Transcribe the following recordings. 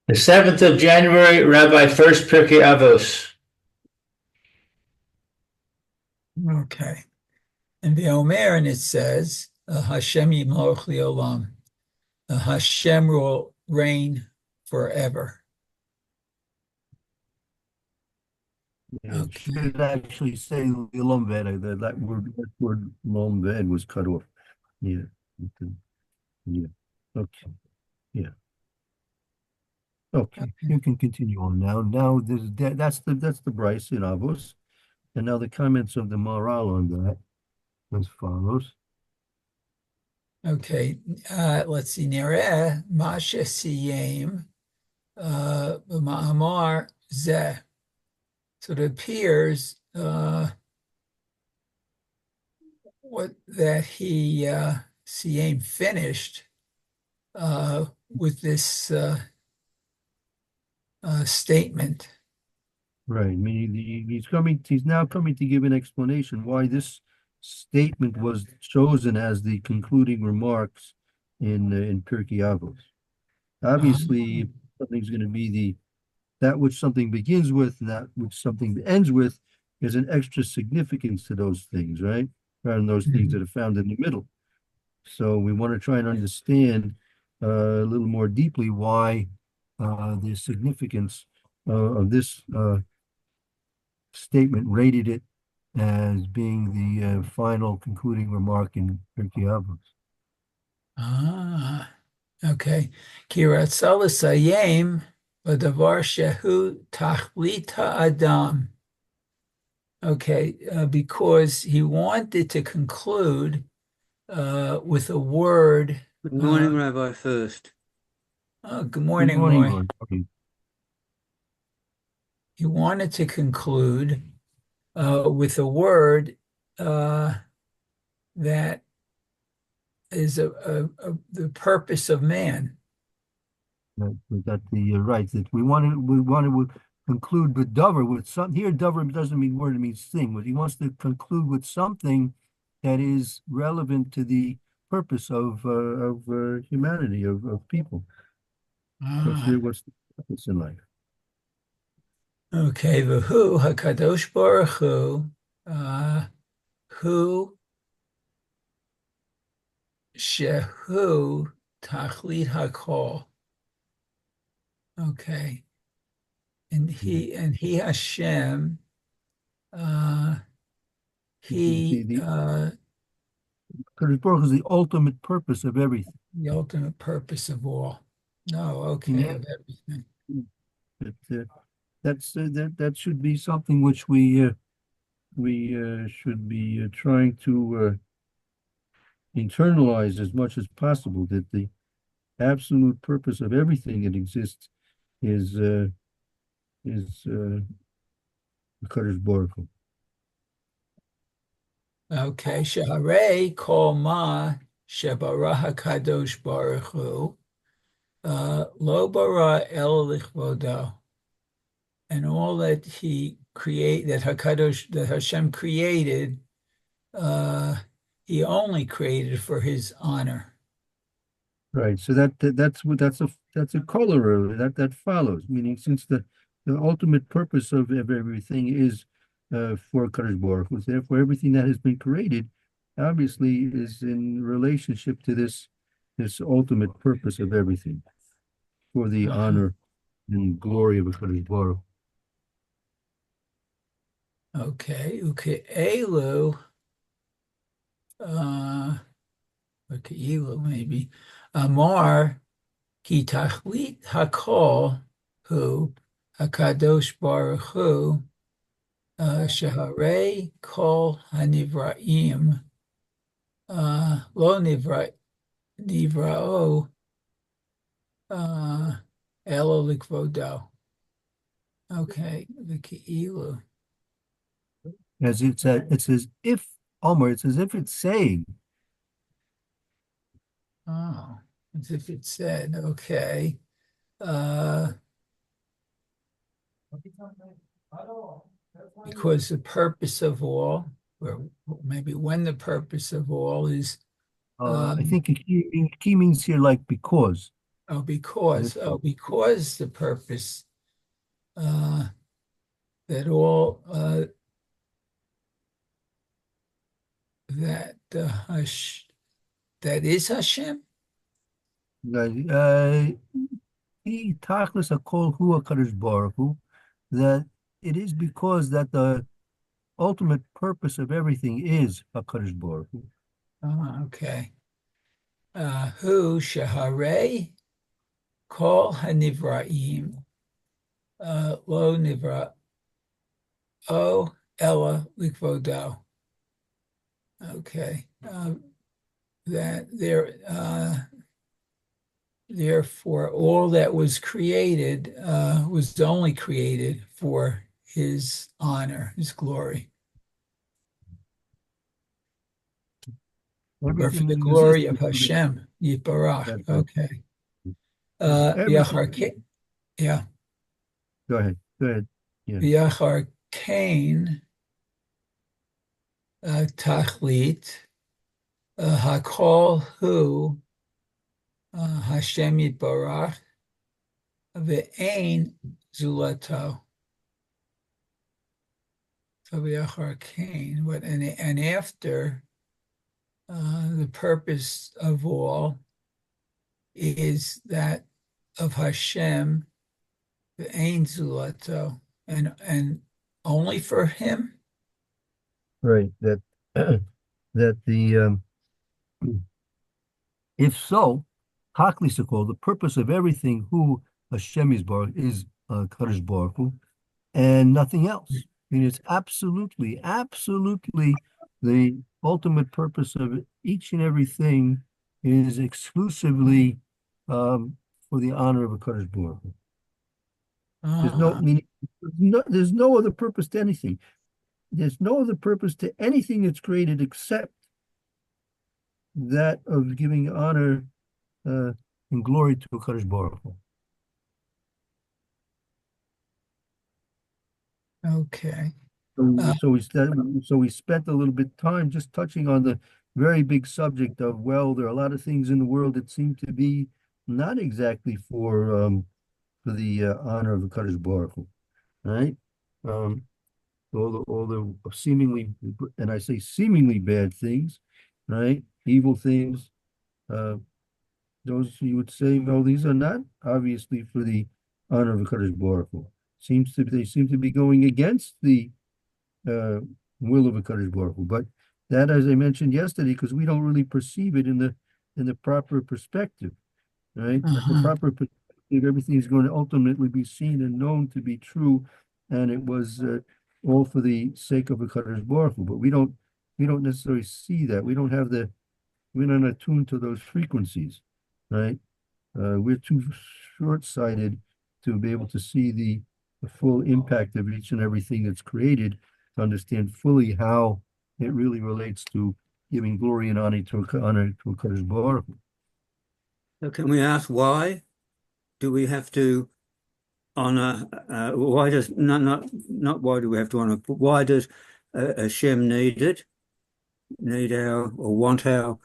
The 7th of January, Rabbi Furst Pierke Avos. Okay. And the Omer, and it says, Hashem Yimloch Liolam. Hashem will reign forever. It Okay. should actually say Lombed. That word Lombed was cut off. Yeah. Yeah. Okay. Yeah. Okay. You can continue on now. Now that's the Bryce in Avos. And now the comments of the Maharal on that as follows. Okay. Let's see. Nereh Masha Siyem Ma'amar Zeh. So it appears that he Siyem finished with this statement. Right. Meaning he's now coming to give an explanation why this statement was chosen as the concluding remarks in Pirkei Avos. Obviously, something's going to be that which something begins with and that which something ends with is an extra significance to those things, right? Rather than those things that are found in the middle. So we want to try and understand a little more deeply why the significance of this statement rated it as being the final concluding remark in Pirkei Avos. Okay. Ki ratzah l'sayem b'davar shehu tachlit ha'adam. Okay, because he wanted to conclude with a word. Good morning, Rabbi Furst. Good Good morning, morning, Roy. Lord. Okay. He wanted to conclude with a word that is the purpose of man. We got the right that we want to conclude with Dover with some here. Dover doesn't mean word; it means thing. But he wants to conclude with something that is relevant to the purpose of humanity of people. What's Ah, what's the purpose in life? okay, v'hu hakadosh baruch hu, hu shehu tachlit hakol. Okay, and he Hashem, he Because Baruch is the ultimate purpose of everything. the ultimate purpose of all. No, okay, Yeah. of everything. That should be something which we should be trying to internalize as much as possible. That the absolute purpose of everything that exists is the Kadosh Baruch Hu. Okay, Shaharei kol ma shebara hakadosh baruch hu lo bara el lichvodo, and all that that Hashem created, he only created for his honor. Right. So that's a corollary that follows. Meaning, since the ultimate purpose of everything is for Kadosh Baruch Hu, therefore everything that has been created obviously is in relationship to this ultimate purpose of everything for the honor and glory of Kadosh Baruch Hu. Okay, elu, maybe Amar ki tachlit hakol hu hakadosh baruch hu shaharei kol hanivraim lo nivrao elo likvodo. Okay, the ki'ilu. As it's as if Omer, it's as if it's saying, Oh, as if it said, okay. Because the purpose of all, or maybe when the purpose of all is I think a key means here like because. Because the purpose uh, that all that that is Hashem. He tachlis hakol hu HaKadosh Baruch Hu, that it is because that the ultimate purpose of everything is HaKadosh Baruch Hu. Okay. Hu shaharei kol hanivraim lo nivra o ella likvodo. Okay. That there therefore all that was created was only created for his honor, his glory, or for Everything the glory exists of because of Hashem, Yiparach. that. Okay. Everything. Yeah. Go ahead. Go ahead. Yeah. V'yachar kain tachlit hakol hu Hashem Yitbarach ve'ein zulato. So v'yachar kain, what and after the purpose of all is that of Hashem ve'ein zulato, and only for him. Right. That that the if so, tachlis hakol, the purpose of everything who Hashem is Kadosh Baruch Hu, and nothing else. I mean, it's absolutely the ultimate purpose of each and everything is exclusively for the honor of a Kadosh Baruch Hu. There's no meaning. There's no other purpose to anything. There's no other purpose to anything that's created except that of giving honor and glory to a Kadosh Baruch Hu. Okay. So we spent a little bit of time just touching on the very big subject of, well, there are a lot of things in the world that seem to be not exactly for the honor of the Kadosh Baruch Hu, right? All the seemingly, and I say seemingly bad things, right? Evil things. Those you would say, no, these are not obviously for the honor of the Kadosh Baruch Hu. They seem to be going against the will of a Kadosh Baruch Hu. But that, as I mentioned yesterday, because we don't really perceive it in the proper perspective, right? The proper perspective, everything is going to ultimately be seen and known to be true, and it was all for the sake of a Kadosh Baruch Hu. But we don't necessarily see that. We're not attuned to those frequencies, right? We're too short-sighted to be able to see the full impact of each and everything that's created, to understand fully how it really relates to giving glory and honor to a Kadosh Baruch Hu. So can we ask why do we have to honor? Why does not why do we have to honor? But why does Hashem need our or want our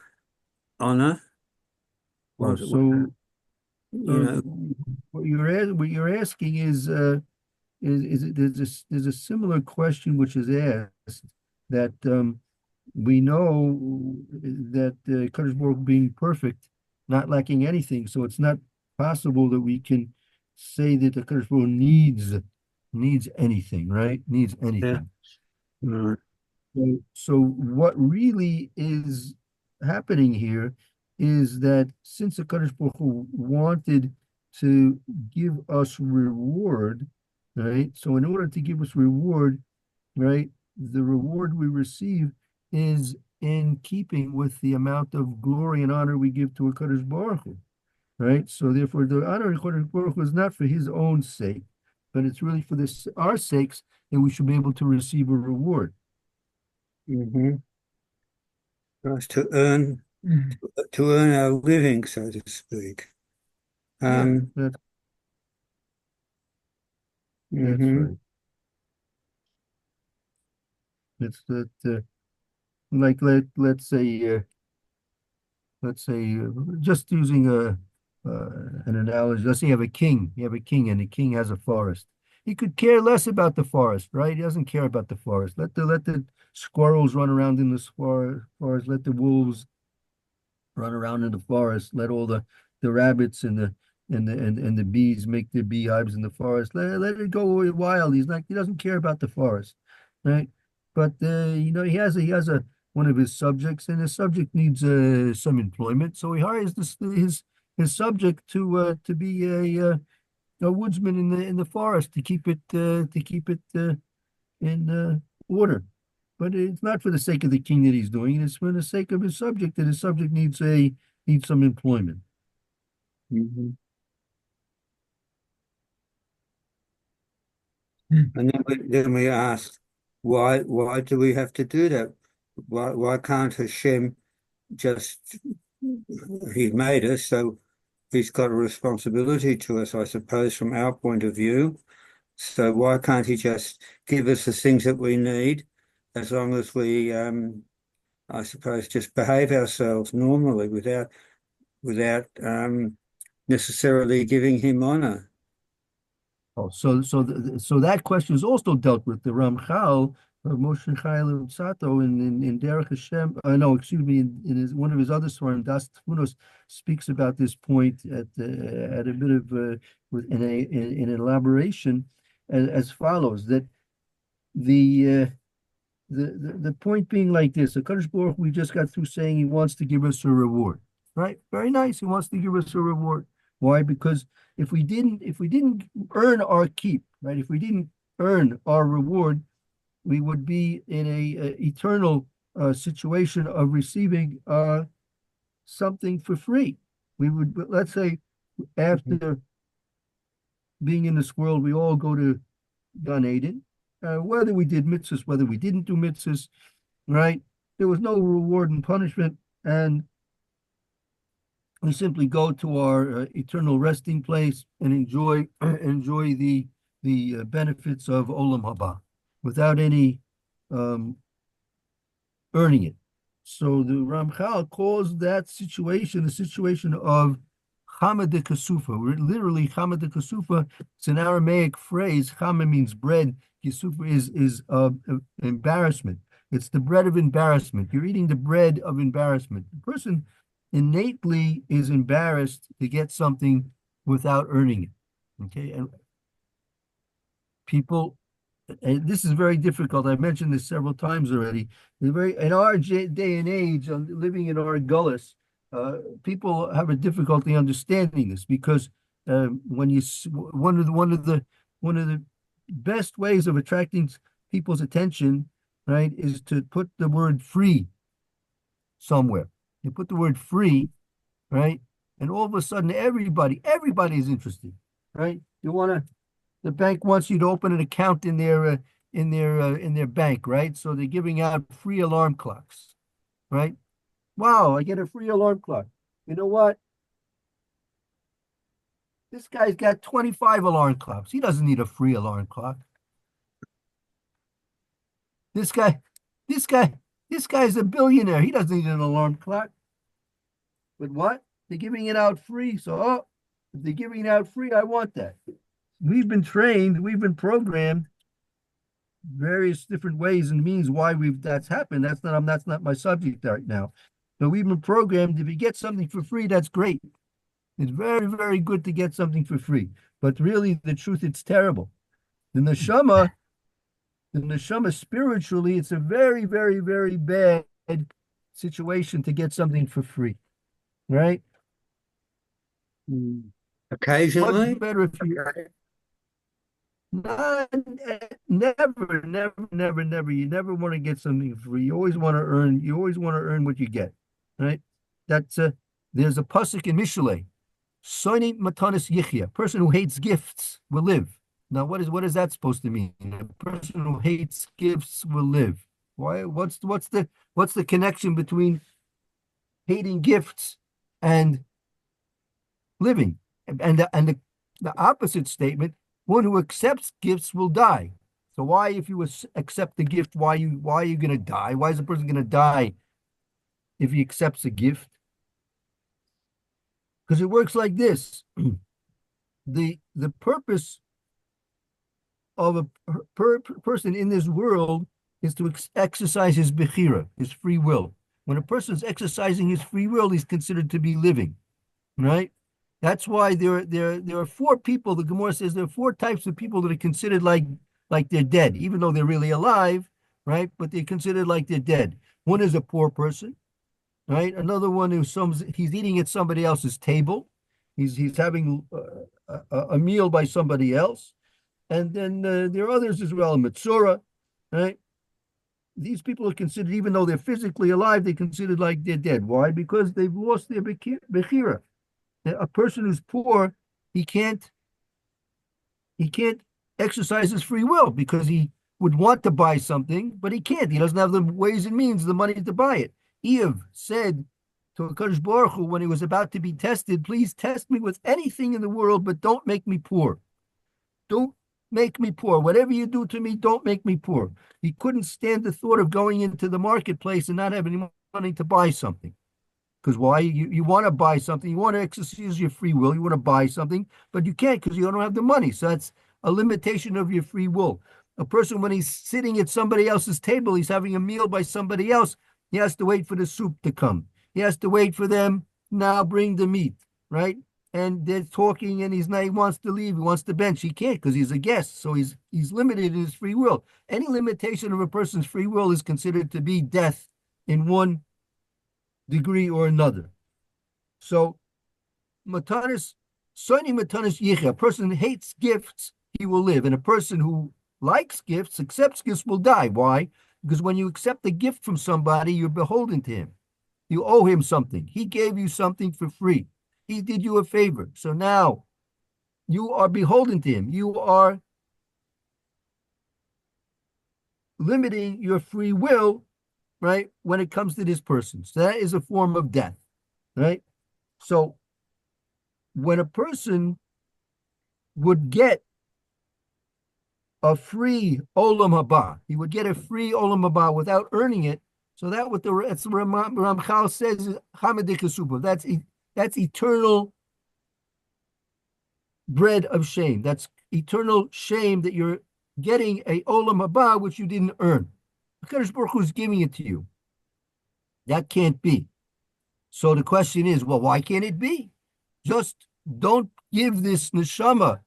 honor? Well, what you're asking is there's a similar question which is asked that we know that Kadosh Baruch Hu being perfect, not lacking anything, so it's not possible that we can say that the Kadosh Baruch Hu needs anything, right? Needs anything. Yeah. So what really is happening here is that since the Kadosh Baruch Hu wanted to give us reward, right? So in order to give us reward, right, the reward we receive is in keeping with the amount of glory and honor we give to a Kadosh Baruch Hu, right? So therefore, the honor of Kadosh Baruch Hu is not for his own sake, but it's really for our sakes that we should be able to receive a reward. Mm-hmm. Us to earn our living, so to speak. That's right. It's that like let's say just using an analogy. Let's say you have a king. You have a king, and the king has a forest. He could care less about the forest, right? He doesn't care about the forest. Let the squirrels run around in the forest. Let the wolves run around in the forest. Let all the rabbits and the bees make their beehives in the forest. Let it go wild. He doesn't care about the forest, right? But he has a one of his subjects, and his subject needs some employment, so he hires his subject to be a woodsman in the forest to keep it in order. But it's not for the sake of the king that he's doing it. It's for the sake of his subject, that his subject needs some employment. Mhm. Hmm. And then we ask, why do we have to do that? Why can't Hashem just, he made us, so he's got a responsibility to us, I suppose, from our point of view. So why can't he just give us the things that we need as long as we, I suppose, just behave ourselves normally without necessarily giving him honor? Oh, so that question is also dealt with. The Ramchal, Moshe Chaim Sato, in Derech Hashem. No, excuse me. In one of his other svarim, Das Tfunos, speaks about this point at a bit of in elaboration as follows: that the the point being like this: the Kadosh Baruch we just got through saying he wants to give us a reward, right? Very nice. He wants to give us a reward. Why? Because if we didn't earn our keep, right? If we didn't earn our reward, we would be in a eternal situation of receiving something for free. We would, let's say, after being in this world, we all go to Gan Eden, whether we did mitzvahs, whether we didn't do mitzvahs, right? There was no reward and punishment, and we simply go to our eternal resting place and enjoy the benefits of Olam Haba without any earning it. So the Ramchal calls that situation a situation of Chama de Kasufa. Literally, Chama de Kasufa, it's an Aramaic phrase. Chama means bread. Kasufa is embarrassment. It's the bread of embarrassment. You're eating the bread of embarrassment. The person innately is embarrassed to get something without earning it. Okay, and people, and this is very difficult. I've mentioned this several times already. In our day and age, living in our gullus, people have a difficulty understanding this because when you one of the best ways of attracting people's attention, right, is to put the word free somewhere. You put the word free, right? And all of a sudden everybody is interested, right? The bank wants you to open an account in their bank, right? So they're giving out free alarm clocks, right? Wow, I get a free alarm clock. You know what? This guy's got 25 alarm clocks. He doesn't need a free alarm clock. This guy's a billionaire. He doesn't need an alarm clock. But what? They're giving it out free. So, if they're giving it out free, I want that. We've been trained, we've been programmed various different ways and means why that's happened. That's not my subject right now. But we've been programmed, if you get something for free, that's great. It's very, very good to get something for free. But really, the truth, it's terrible. The neshama spiritually, it's a very, very, very bad situation to get something for free, right? Occasionally. Much better if you never, never, never, never. You never want to get something free. You always want to earn. You always want to earn what you get, right? There's a pasuk in Mishlei, Soni matanis yichya. A person who hates gifts will live. Now, what is that supposed to mean? A person who hates gifts will live. Why? What's the connection between hating gifts and living? And the opposite statement: one who accepts gifts will die. So why, if you accept the gift, why are you going to die? Why is a person going to die if he accepts a gift? Because it works like this. The purpose of a person in this world is to exercise his bechira, his free will. When a person is exercising his free will, he's considered to be living, right? That's why there are four people. The Gemara says there are four types of people that are considered like they're dead, even though they're really alive, right? But they're considered like they're dead. One is a poor person, right? Another one is he's eating at somebody else's table. He's having a meal by somebody else. And then there are others as well, Mitzora, right? These people are considered, even though they're physically alive, they're considered like they're dead. Why? Because they've lost their bechira. A person who's poor, he can't exercise his free will because he would want to buy something, but he can't. He doesn't have the ways and means, the money to buy it. Eve said to HaKadosh Baruch Hu when he was about to be tested, please test me with anything in the world, but don't make me poor. Don't make me poor. Whatever you do to me, don't make me poor. He couldn't stand the thought of going into the marketplace and not having any money to buy something. Because why? You want to buy something, you want to exercise your free will, you want to buy something, but you can't because you don't have the money. So that's a limitation of your free will. A person, when he's sitting at somebody else's table, he's having a meal by somebody else, he has to wait for the soup to come. He has to wait for them, now bring the meat, right? And they're talking and he wants to leave, he wants to bench. He can't because he's a guest, so he's limited in his free will. Any limitation of a person's free will is considered to be death in one degree or another. So, matanis, Soni matanis yichya, a person hates gifts, he will live. And a person who likes gifts, accepts gifts, will die. Why? Because when you accept a gift from somebody, you're beholden to him. You owe him something. He gave you something for free. He did you a favor. So now you are beholden to him. You are limiting your free will, right, when it comes to this person. So that is a form of death, right? So when a person would get a free olam haba, he would get a free olam haba without earning it. So that's what the Ramchal says is Hamadikasupa. That's eternal bread of shame. That's eternal shame that you're getting a olam haba which you didn't earn. HaKadosh Baruch Hu is giving it to you. That can't be. So the question is, well, why can't it be? Just don't give this neshama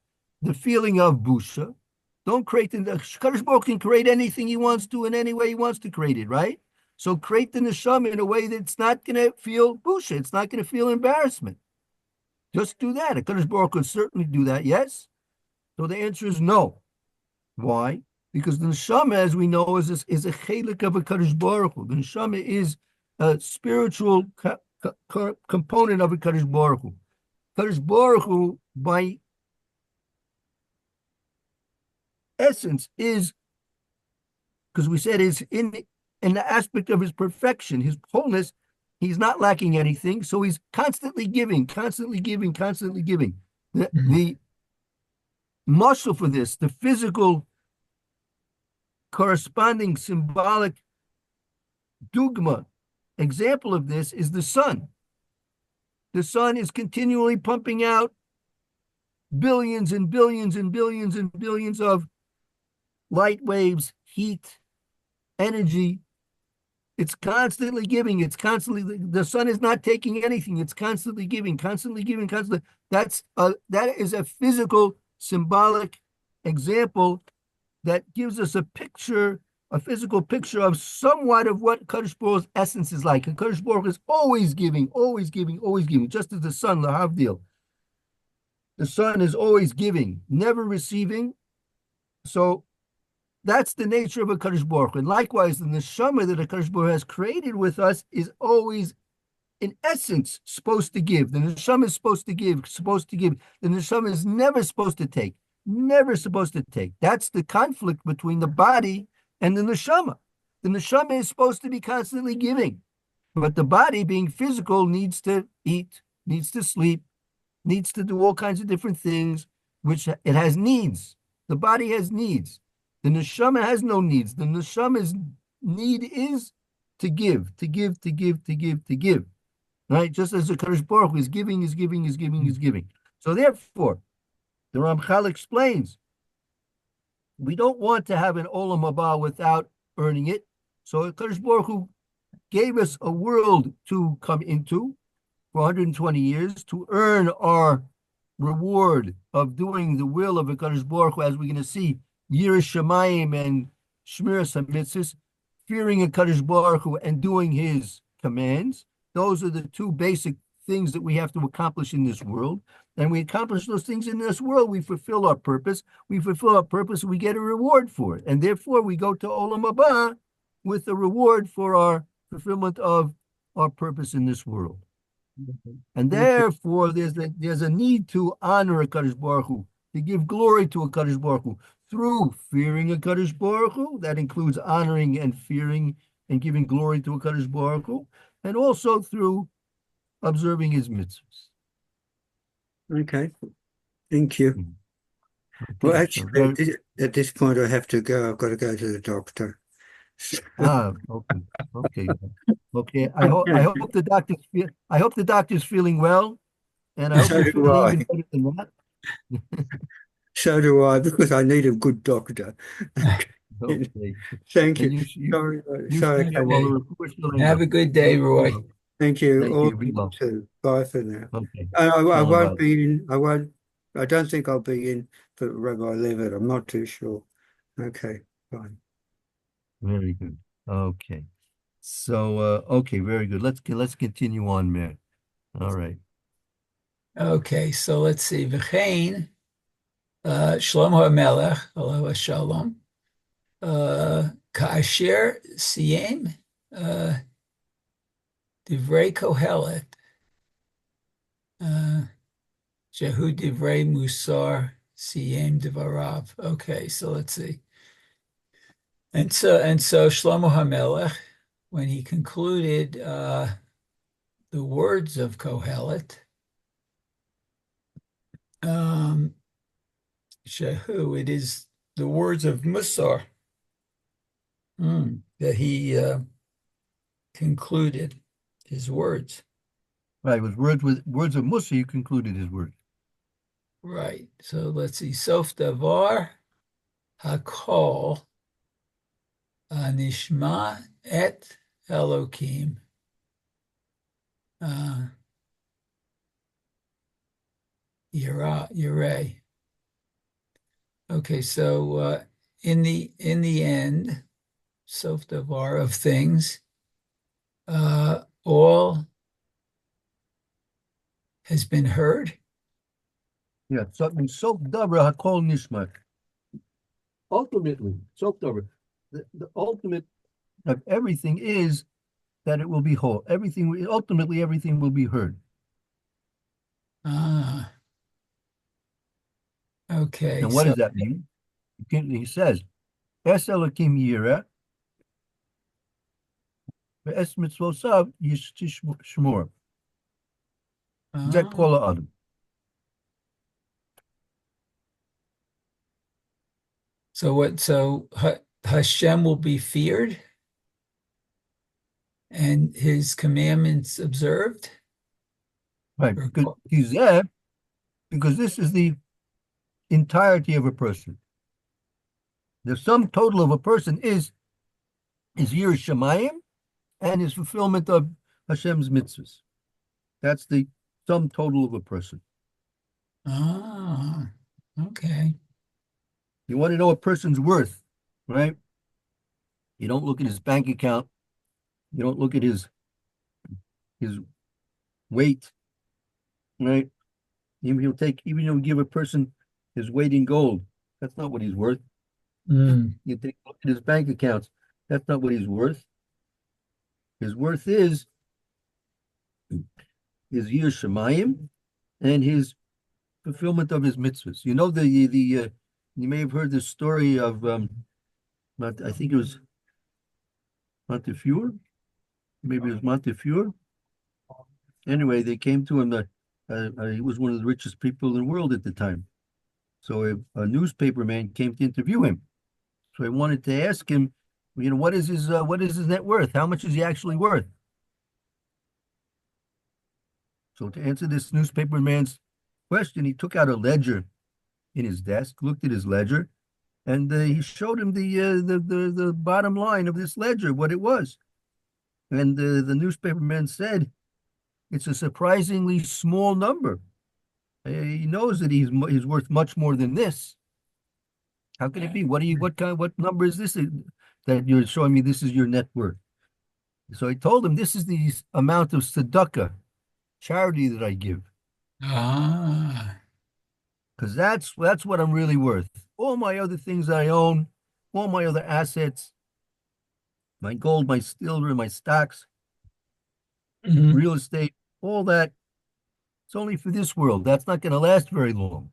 the feeling of busha. Don't create the HaKadosh Baruch Hu can create anything he wants to in any way he wants to create it, right? So create the neshama in a way that's not going to feel busha. It's not going to feel embarrassment. Just do that. HaKadosh Baruch Hu could certainly do that, yes? So the answer is no. Why? Because the neshama, as we know, is a chelik of a Kadosh Baruch Hu. The neshama is a spiritual component of a Kadosh Baruch Hu. Kadosh Baruch Hu, by essence, is, because we said is in the aspect of his perfection, his wholeness, he's not lacking anything. So he's constantly giving, constantly giving, constantly giving. The muscle for this, the physical corresponding symbolic dugma, example of this is the sun. The sun is continually pumping out billions and billions and billions and billions of light waves, heat, energy. It's constantly giving. It's constantly, the sun is not taking anything. It's constantly giving, constantly giving, constantly. That is a physical, symbolic example that gives us a picture, a physical picture of somewhat of what Kadosh Baruch Hu's essence is like. And Kadosh Baruch Hu is always giving, always giving, always giving, just as the sun, lahavdil. The sun is always giving, never receiving. So that's the nature of a Kadosh Baruch Hu. And likewise, the neshama that a Kadosh Baruch Hu has created with us is always, in essence, supposed to give. The neshama is supposed to give, supposed to give. The neshama is never supposed to take. Never supposed to take. That's the conflict between the body and the neshama. The neshama is supposed to be constantly giving, but the body, being physical, needs to eat, needs to sleep, needs to do all kinds of different things, which it has needs. The body has needs. The neshama has no needs. The neshama's need is to give, to give, to give, to give, to give, right? Just as the Kadosh Baruch Hu is giving, is giving, is giving, is giving. So therefore, the Ramchal explains, we don't want to have an Olam Haba without earning it. So Kadosh Baruch Hu gave us a world to come into for 120 years to earn our reward of doing the will of HaKadosh Baruch Hu, as we're going to see, Yiras Shamayim and Shmiras HaMitzvos, fearing HaKadosh Baruch Hu and doing his commands. Those are the two basic things that we have to accomplish in this world. And we accomplish those things in this world, we fulfill our purpose. We fulfill our purpose, we get a reward for it. And therefore, we go to Olam Haba with a reward for our fulfillment of our purpose in this world. And therefore, there's a need to honor HaKadosh Baruch Hu, to give glory to HaKadosh Baruch Hu through fearing HaKadosh Baruch Hu. That includes honoring and fearing and giving glory to HaKadosh Baruch Hu, and also through observing his mitzvahs. Okay, thank you. Okay, Well, so actually, at this point, I have to go. I've got to go to the doctor. okay. I hope the doctor's feeling well, and I hope So you're do feeling I. even better than that. So do I, because I need a good doctor. Okay. Thank And you. you Sorry, you sorry. should well, the report shall Have a good day, Roy. Thank you. Thank All you. Be well. too. Bye for now. Okay. And I Shalom won't bye. be in. I don't think I'll be in for Rabbi Levitt. I'm not too sure. Okay. Bye. Very good. Okay. So okay, very good. Let's continue on, Mayor. All right. Okay, so let's see. V'chein, Shlomo HaMelech, Alav Shalom, Ka'asher Siyem, Divrei Kohelet, Jehu Divrei Musar, Siyem Divarav. Okay, so let's see. And so Shlomo HaMelech, when he concluded the words of Kohelet, Shehu, it is the words of Musar that he concluded his words. Right, with words of Musa, you concluded his word. Right. So let's see. Sof Davar Hakol Nishma et Elokim. Yireh. Okay, so in the end, Sof Davar of things, all has been heard. Yeah, something Sof Dabra Hakol Nishma. Ultimately, Sof Dabra, the ultimate of everything is that it will be whole. Ultimately, everything will be heard. Okay. And what does that mean? He says, Es Elokim Yireh, Ve'es Mitzvosav Yishmor. Zek Kol Ha'adam. So what? So Hashem will be feared, and his commandments observed. Right, because he's there, because this is the entirety of a person. The sum total of a person is Yiras Shamayim and his fulfillment of Hashem's mitzvahs. That's the sum total of a person. Okay. You want to know a person's worth, right? You don't look at his bank account. You don't look at his weight, right? Even you'll give a person his weight in gold. That's not what he's worth. You take a look at his bank accounts. That's not what he's worth. His worth is his Yiras Shamayim and his fulfillment of his mitzvahs. You know you may have heard the story of I think it was Montefiore. Maybe it was Montefiore. Anyway, they came to him. He was one of the richest people in the world at the time. So a newspaper man came to interview him. So I wanted to ask him, what is his net worth? How much is he actually worth? So to answer this newspaperman's question, he took out a ledger in his desk, looked at his ledger, and he showed him the bottom line of this ledger, what it was. And the newspaperman said, it's a surprisingly small number. He knows that he's worth much more than this. How can it be? What number is this that you're showing me? This is your net worth. So I told him this is the amount of tzedakah, charity that I give, Ah, because that's what I'm really worth. All my other things that I own, all my other assets, my gold, my silver, my stocks, mhm. real estate, all that, it's only for this world. That's not going to last very long.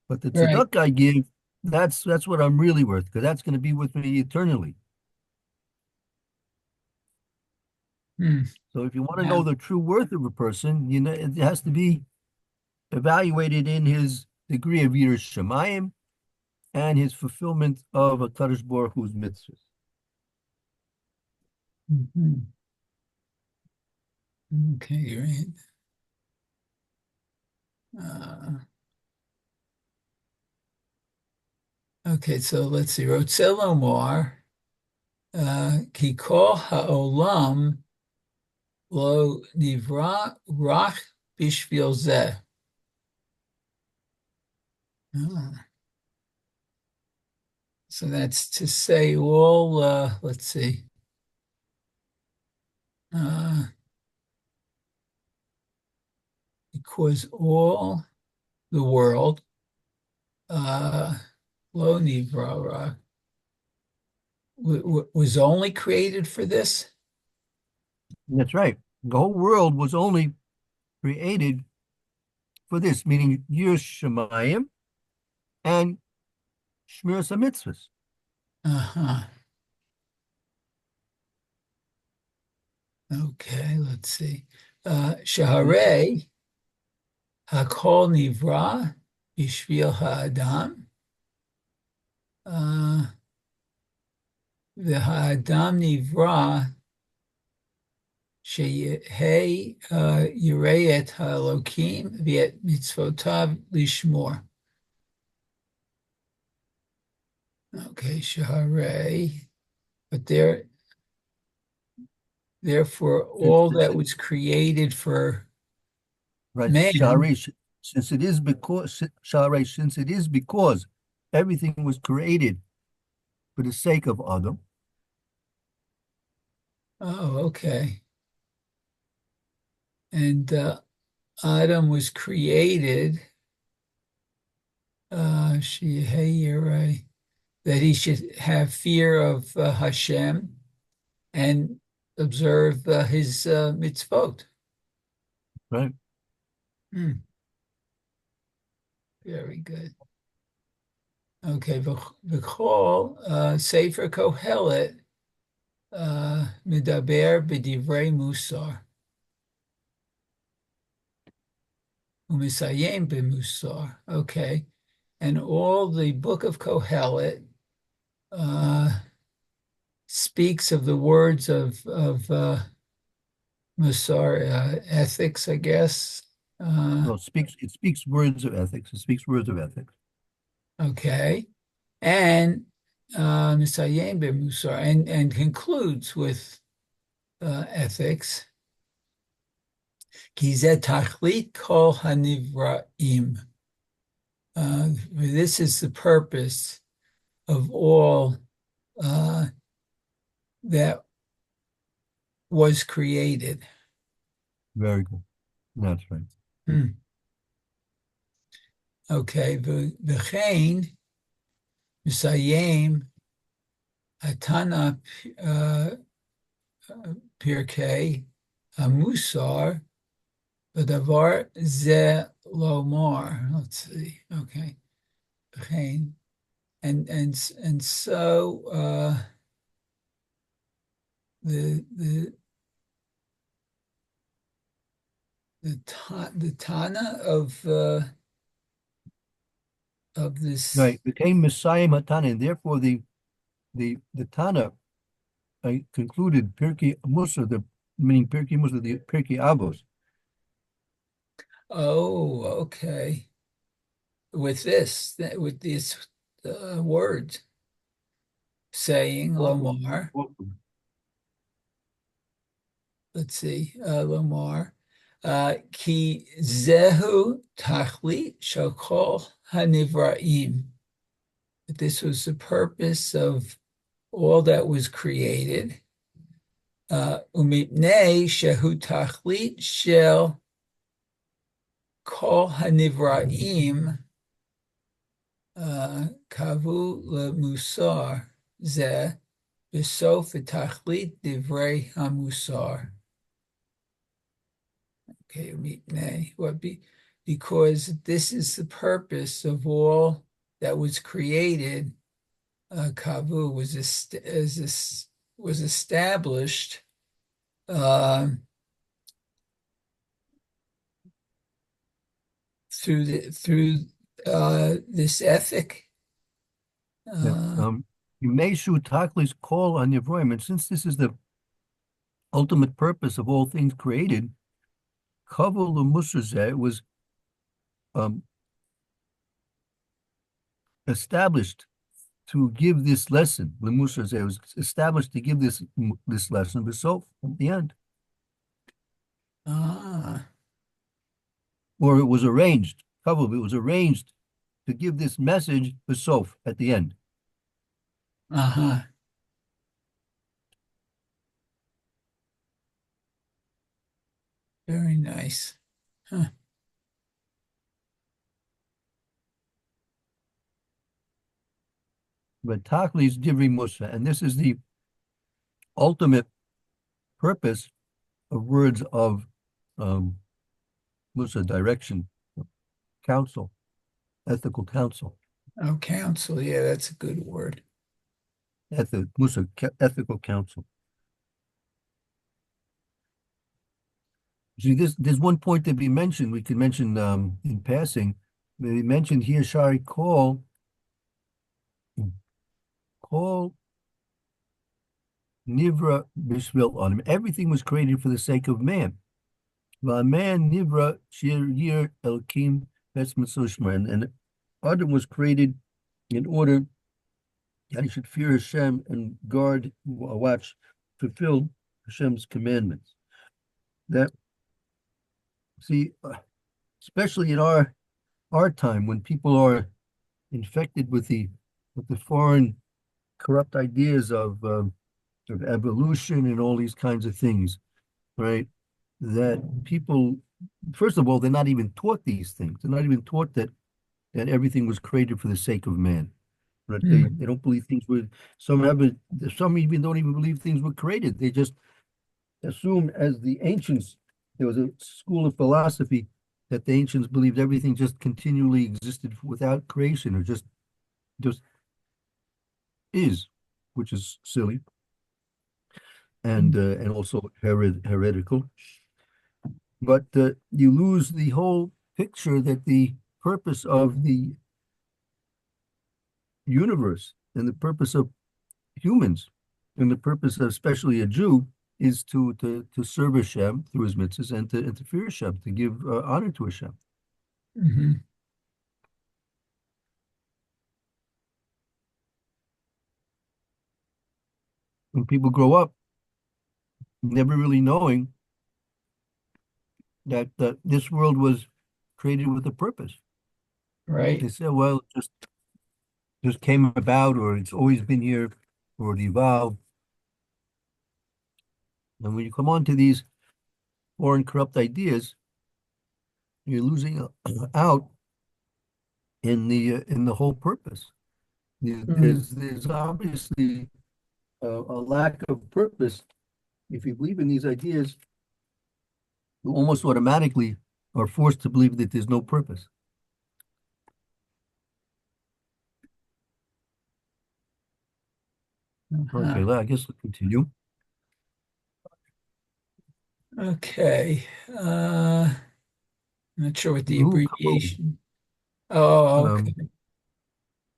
But the Right. tzedakah I give, that's what I'm really worth, because that's going to be with me eternally. Hmm. So if you want to Yeah. know the true worth of a person, you know, it has to be evaluated in his degree of Yiras Shamayim and his fulfillment of a Kadosh Baruch Hu's mitzvahs. Mhm. Okay, great. Okay, so let's see. Rotze lomar, ki kol ha'olam lo nivra rach bishvil zeh. Ah, so that's to say all, let's see. Because all the world, lo nivra, was only created for this? That's right. The whole world was only created for this, meaning Yiras Shamayim and Shmiras HaMitzvahs. Uh-huh. Okay, let's see. Shaharei hakol nivra bishvil ha'adam. V'ha'adam nivra sheyehei yirei et ha'elokim v'et mitzvotav lishmor. Okay, shaharei. But therefore, all that was created for Right, man. Sha'arei, since it is because everything was created for the sake of Adam. Oh, okay. And Adam was created, that he should have fear of Hashem and observe his mitzvot. Right. Hmm. Very good. Okay, v'chol Sefer Kohelet medaber b'divrei musar u'misayem b'musar. Okay, and all the book of Kohelet speaks of the words of musar, ethics, I guess. No, it speaks words of ethics. It speaks words of ethics. Okay, and Misayem Musar, and concludes with ethics. Ki zeh tachlit kol hanivraim. This is the purpose of all that was created. Very good. That's right. Hmm. Okay, v'chein Misayem Atana Pierke Musar V'davar ze lomar. Let's see. Okay, and so the Tana of this. Right. Became Messiah Matana, and therefore the Tana concluded Pirkei Musa, meaning Pirkei Musa, the Pirkei Avos, Oh, okay. With these words, saying Lomar. Let's see, Lomar. Ki zehu tachlit shakol hanivraim. This was the purpose of all that was created. Umipnei shehu tachlit shel kol hanivraim kavu lemusar zeh b'sof tachlit divrei hamusar. Okay, umipnei. Because this is the purpose of all that was created. Kavu was established through this ethic. Yemeshu Taklis call on Yevroim, and since this is the ultimate purpose of all things created, Kavu L'Musazeh was established to give this lesson. L'Musazeh was established to give this lesson, but so at the end. Or it was arranged. Kavu, it was arranged to give this message, Besof, at the end. Very nice. Huh. But Taklis Divri Musa, and this is the ultimate purpose of words of Musa, direction, counsel, ethical counsel. Oh, counsel. Yeah, that's a good word. Musa, ethical counsel. See, there's one point that we mentioned. We could mention in passing. We mentioned here, Shari call Nivra Bishvil on him. Everything was created for the sake of man. Man Nivra Shir Yir Elkim Besmatsushman. And Adam was created in order that he should fear Hashem and guard, watch, fulfill Hashem's commandments. That, see, especially in our time, when people are infected with the foreign corrupt ideas of evolution and all these kinds of things, right? That people, first of all, they're not even taught these things. They're not even taught that everything was created for the sake of man. Right? They don't believe things were. Some even don't even believe things were created. They just assume, as the ancients, there was a school of philosophy that the ancients believed everything just continually existed without creation, or just is, which is silly and also heretical. But you lose the whole picture that the purpose of the universe and the purpose of humans and the purpose of especially a Jew is to serve Hashem through his mitzvahs and to fear Hashem, to give honor to Hashem. When people grow up never really knowing that this world was created with a purpose. Right. They say, well, it just came about, or it's always been here, or it evolved. And when you come on to these foreign corrupt ideas, you're losing out in the whole purpose. There's obviously a lack of purpose. If you believe in these ideas, you almost automatically are forced to believe that there's no purpose. Okay, I guess we'll continue. Okay. I'm not sure what the abbreviation. Oh, okay.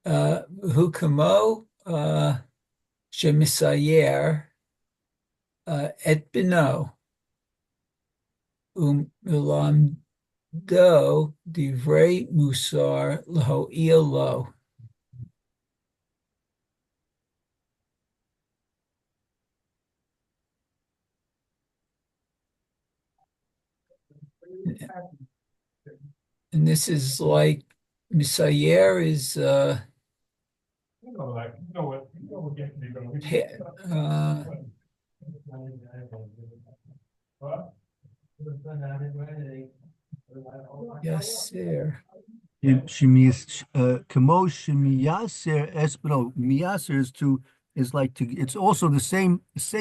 Hukamo Shemisayer et Bino Ulam Do divrei musar laho'il lo. And this is like Misayer is uh yes, sir. Kamo shemiyaser no, miyaser is like to, it's also the same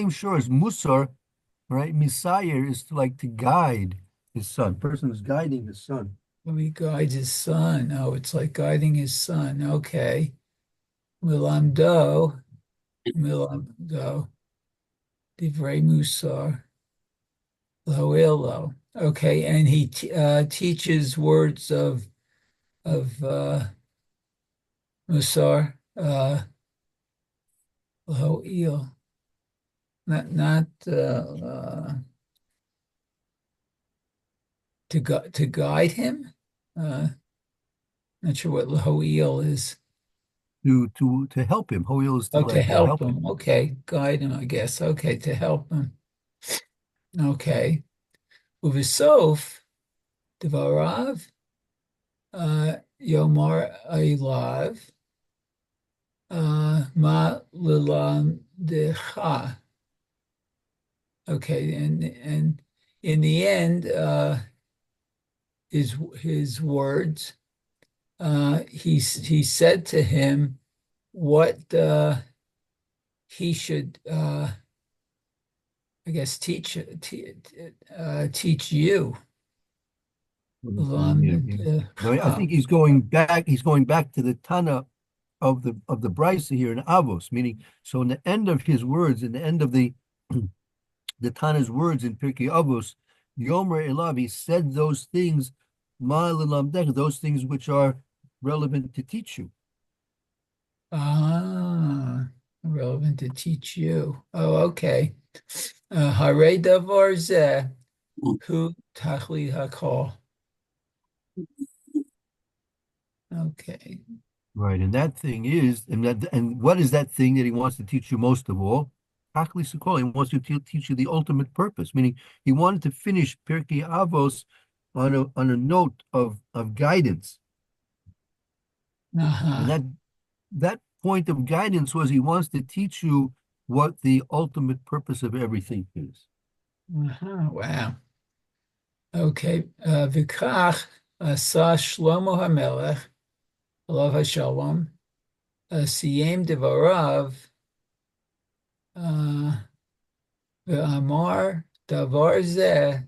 shore as musar, right? Misayer is to like to guide his son. Person is guiding his son. He guides his son. Oh, it's like guiding his son. Okay. Milamdo, Milamdo, divrei musar laho'il. Okay, and he teaches words of musar laho'il. Not to guide him. Not sure what laho'il is. To help him. Hoil is to Oh, to like help help him. him. Okay, guide him, I guess. Okay, to help him. Okay. Uvisof devarav yomar ilav ma lilamdecha. Okay, and in the end, his words. He said to him what he should, I guess, teach you. Yeah, yeah. No, I think he's going back. He's going back to the Tana of the Brisa here in Avos, meaning so in the end of his words, in the end of the Tana's words in Pirkei Avos, Yomer Elav, he said those things, Ma lelamdech, those things which are relevant to teach you. Relevant to teach you. Oh, okay. Hare davar zeh hu tachlit hakol. Okay. Right, and that thing is, and what is that thing that he wants to teach you most of all? Akli Sikol, he wants to teach you the ultimate purpose, meaning he wanted to finish Pirkei Avos on a note of guidance. And Uh-huh. that point of guidance was he wants to teach you what the ultimate purpose of everything is. Uh-huh. Wow. Okay. Vikach asa Shlomo HaMelech, alav hashalom, siyem devarav, ve'amar davar zeh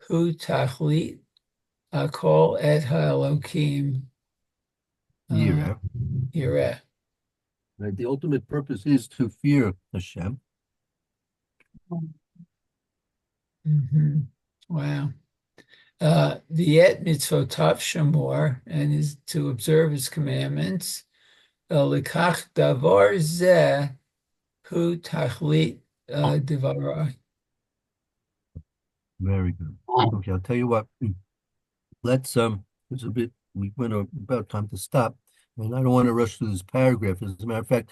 hu tachlit hakol et ha'elokim uh, Yireh. yireh. Right? The ultimate purpose is to fear Hashem. Mhm. Wow. Viet mitzvotav shamor, and is to observe his commandments. Likach davar zeh hu tachlit devarah. Very good. Okay, I'll tell you what. Let's it's a bit we went about time to stop, and I don't want to rush through this paragraph. As a matter of fact,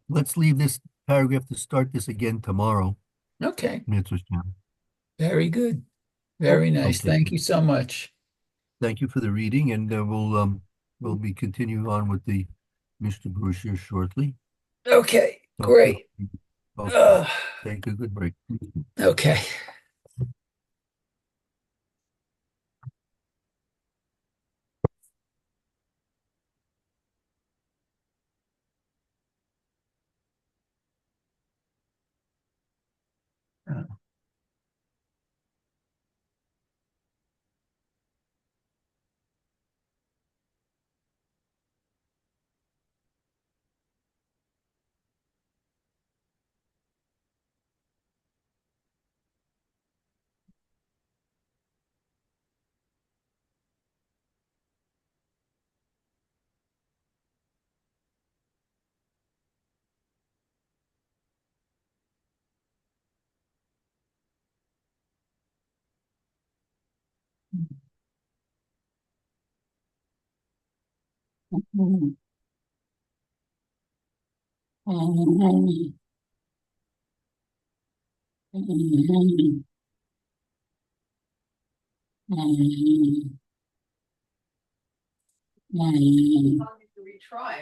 let's leave this paragraph to start this again tomorrow. Okay, Mitzvah Shem. very good. Very nice. Okay. Thank you so much. Thank you for the reading, and we'll be continuing on with the Mishnah Berurah here shortly. Okay, So, great. okay, Uh, take a good break. okay. Retry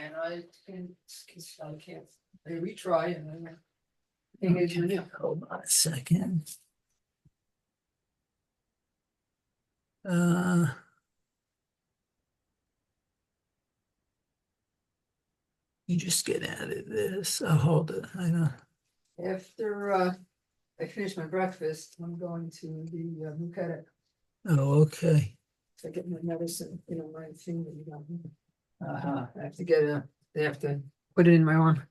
and I can't, I retry and then. Hold on a second. You just get out of this. I'll hold it. I know. After I finish my breakfast, I'm going to the Mukata Oh, okay. to get my medicine, my thing that you got. I have to get they have to put it in my arm.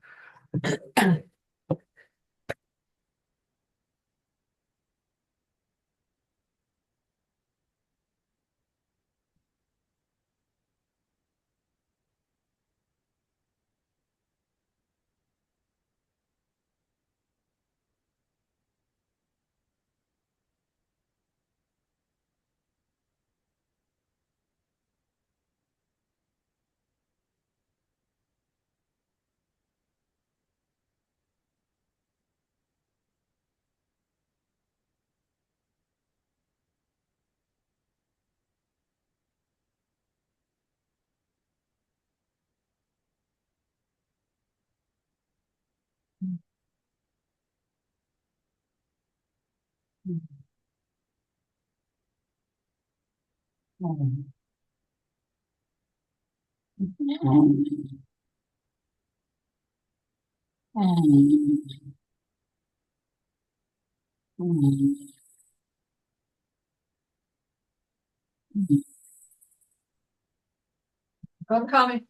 I'm coming.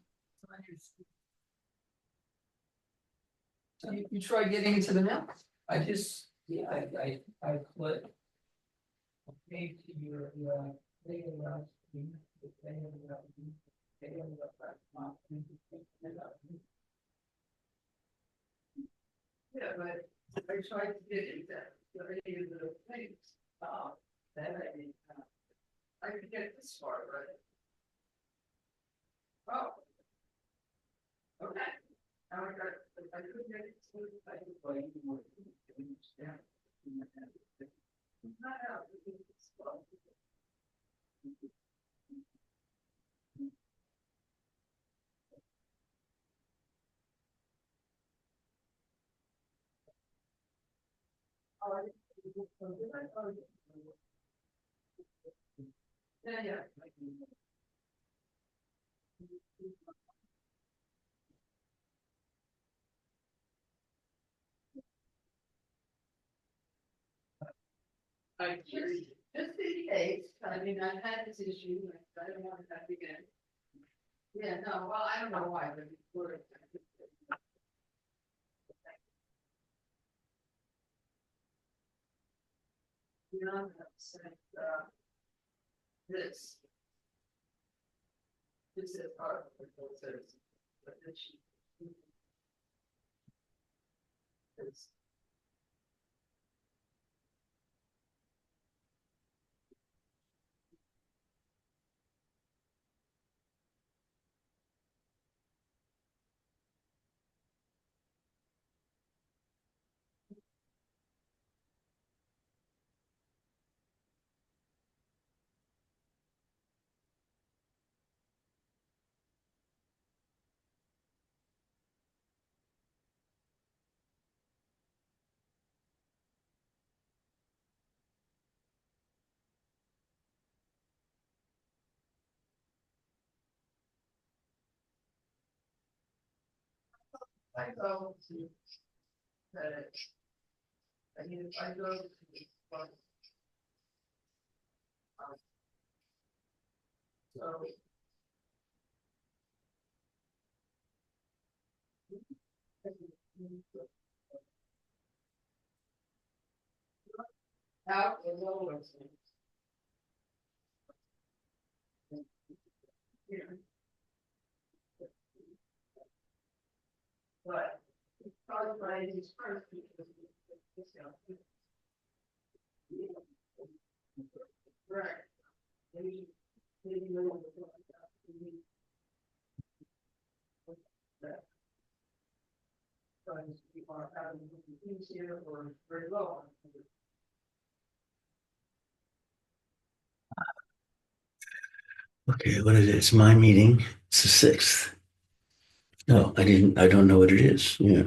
So you try getting into the mail? I just, yeah, I put. Maybe your, yeah, but I tried to get into any of the things, that I could get this far, right? Oh. Okay. Now I couldn't get it to, I could play more. Yeah. Not out, it's slow. Yeah, yeah. Just in case, I mean, I've had this issue, I don't want to have it again. Yeah, no, well, I don't know why, but before. You know, I'm saying, this. This is part of the filters, but then she. It's. I go to. That. I mean, if I go to. So. Out the lower. Yeah. But. Probably by these first because. Right. Maybe. that. Because people are having things here or very low. Okay, what is it? It's my meeting. It's the 6th. No, I don't know what it is. Yeah.